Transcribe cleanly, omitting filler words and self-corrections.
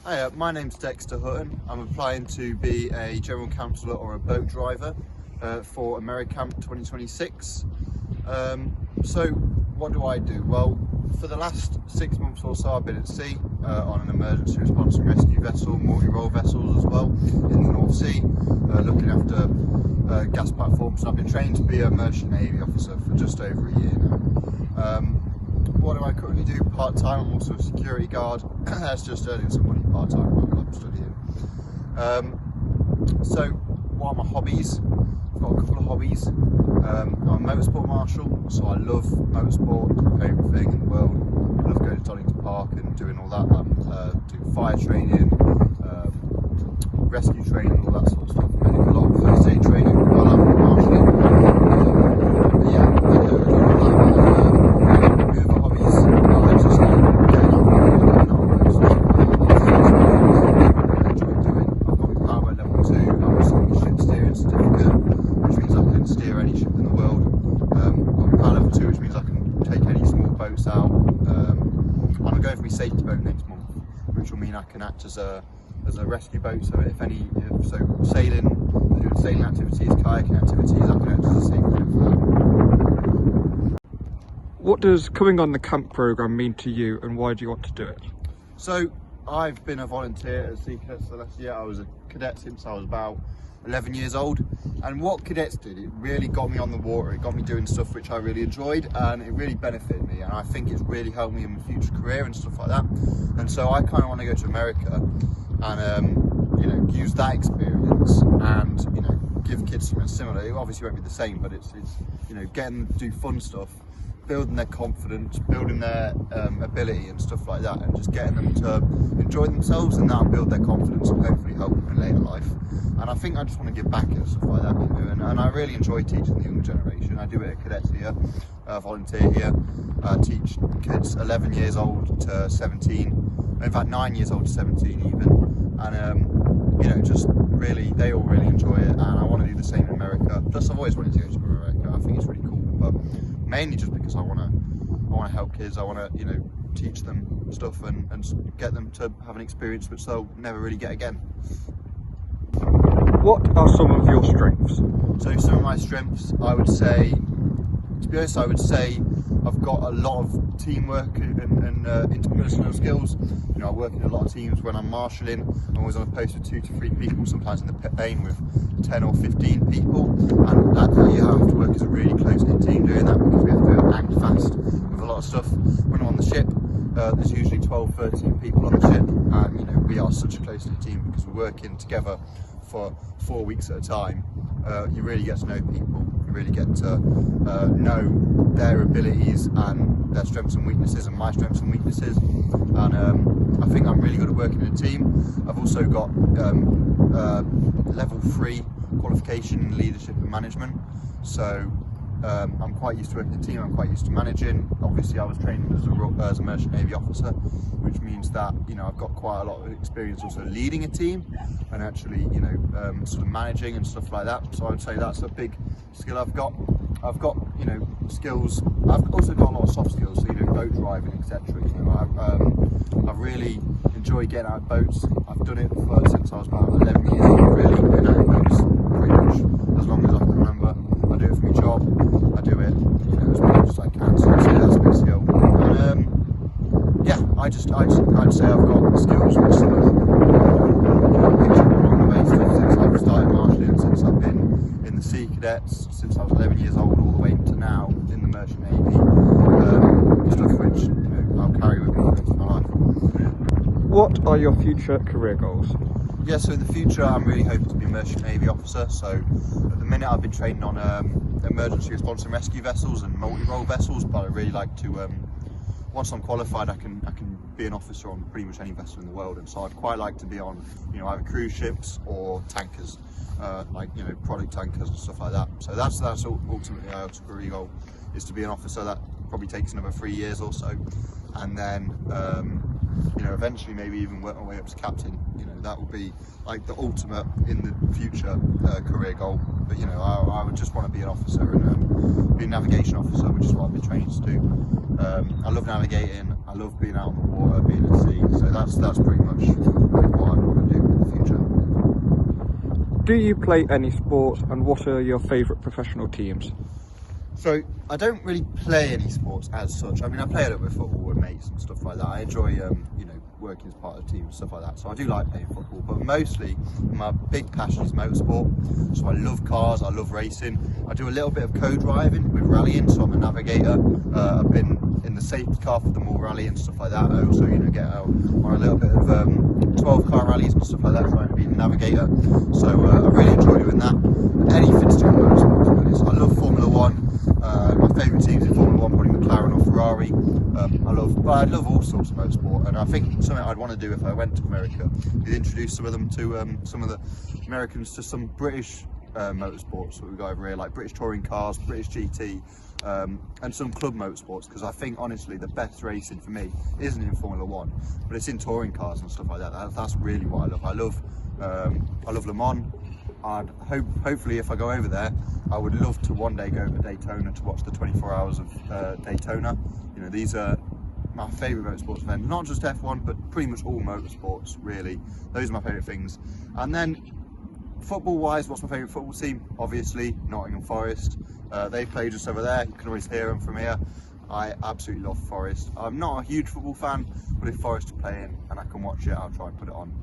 Hi, my name's Dexter Hutton. I'm applying to be a general councillor or a boat driver for AmeriCamp 2026. So what do I do? Well, for the last 6 months or so I've been at sea on an emergency response and rescue vessel, multi-role vessels as well in the North Sea, looking after gas platforms. And I've been trained to be a merchant navy officer for just over a year now. What do I currently do part-time? I'm also a security guard. That's just earning some money part-time while I'm studying. So what are my hobbies? I've got a couple of hobbies. I'm a motorsport marshal, so I love motorsport, my favourite thing in the world. I love going to Donington Park and doing all that. Do fire training, rescue training, all that sort of stuff. I do a lot of first aid training while I'm marshalling. Yeah, I do all that. The other hobbies are just getting out and I enjoy doing. I've got my power level 2, I'm a ship steering certificate, which means I can steer any ship in the world. I've got my power level 2, which means I can take any small boats out. And I'm going for my safety boat next month, which will mean I can act as a rescue boat. So sailing, doing sailing activities, kayaking activities, I can act as a safety boat for that. What does coming on the camp programme mean to you, and why do you want to do it? So I've been a volunteer at Sea Cadets for the last year. I was a cadet since I was about 11 years old, and what cadets did, it really got me on the water. It got me doing stuff which I really enjoyed, and it really benefited me, and I think it's really helped me in my future career and stuff like that. And so I kind of want to go to America and use that experience and give kids something similar. It obviously won't be the same, but it's getting them to do fun stuff, building their confidence, building their ability and stuff like that, and just getting them to enjoy themselves, and that'll build their confidence and hopefully help them in later life. And I think I just want to give back and stuff like that, and I really enjoy teaching the younger generation. I do it at cadets here, volunteer here. I teach kids 11 years old to 17, in fact 9 years old to 17 even, and just really, they all really enjoy it, and I want to do the same in America. Plus I've always wanted to go to America. I think it's really cool, but mainly just because I want to help kids. I want to teach them stuff and get them to have an experience which they'll never really get again. What are some of your strengths? So some of my strengths, I would say I've got a lot of teamwork and interpersonal skills. I work in a lot of teams. When I'm marshalling, I'm always on a post with 2 to 3 people, sometimes in the plane with 10 or 15 people, and you have to work as a really close-knit team doing that, because we have to act fast with a lot of stuff. When I'm on the ship, there's usually 12, 13 people on the ship, and we are such a close-knit team because we're working together for 4 weeks at a time. You really get to know people, you really get to know their abilities and their strengths and weaknesses, and my strengths and weaknesses, and I think I'm really good at working in a team. I've also got level 3 qualification in leadership and management, so I'm quite used to working in a team. I'm quite used to managing. Obviously I was trained as a merchant navy officer, which means that I've got quite a lot of experience also leading a team and actually sort of managing and stuff like that. So I would say that's a big skill I've got. I've got skills. I've also got a lot of soft skills, so boat driving, etc. I've really enjoyed getting out of boats. I've done it since I was about 11 years old. I've really been out of boats pretty much as long as I can remember. I do it for my job. I do it as much as I can. So I'd say that's a big skill. And I'd say I've got skills which sort of picture along the way since I've started marshalling, since I've been in the Sea Cadets, since I was 11 years old, all the way to now in the Merchant Navy. Stuff which I'll carry with me for the rest of my life. What are your future career goals? Yeah, so in the future I'm really hoping to be a Merchant Navy officer. So at the minute I've been trained on emergency response and rescue vessels and multi-role vessels, but I'd really like to, once I'm qualified, I can be an officer on pretty much any vessel in the world, and so I'd quite like to be on either cruise ships or tankers, product tankers and stuff like that. So that's ultimately our career goal, is to be an officer. That probably takes another 3 years or so, and then you know, eventually maybe even work my way up to captain. You know, that would be like the ultimate in the future career goal. But you know, I would just want to be an officer and be a navigation officer, which is what I've been trained to do. I love navigating. I love being out on the water, being at sea. So that's pretty much what I want to do in the future. Do you play any sport, and what are your favourite professional teams? So I don't really play any sports as such. I mean, I play a little bit of football with mates and stuff like that. I enjoy, you know, working as part of a team and stuff like that. So I do like playing football, but mostly my big passion is motorsport. So I love cars, I love racing. I do a little bit of co-driving with rallying, so I'm a navigator. I've been in the safety car for the Mall Rally and stuff like that. I also, you know, get out on a little bit of 12-car rallies and stuff like that, trying to be the navigator. So I really enjoy doing that. Anything to do with motorsport, to be honest. I love Formula One. My favourite teams in Formula One, probably McLaren or Ferrari. I love all sorts of motorsport, and I think something I'd want to do if I went to America is introduce some of them to some of the Americans to some British motorsports that we've got over here, like British touring cars, British GT, and some club motorsports, because I think honestly the best racing for me isn't in Formula One, but it's in touring cars and stuff like that. That's really what I love. I love Le Mans. Hopefully if I go over there, I would love to one day go to Daytona to watch the 24 hours of Daytona. You know, these are my favourite motorsports events, not just F1, but pretty much all motorsports, really. Those are my favourite things. And then football wise, what's my favourite football team? Obviously Nottingham Forest. They play just over there, you can always hear them from here. I absolutely love Forest. I'm not a huge football fan, but if Forest are playing and I can watch it, I'll try and put it on.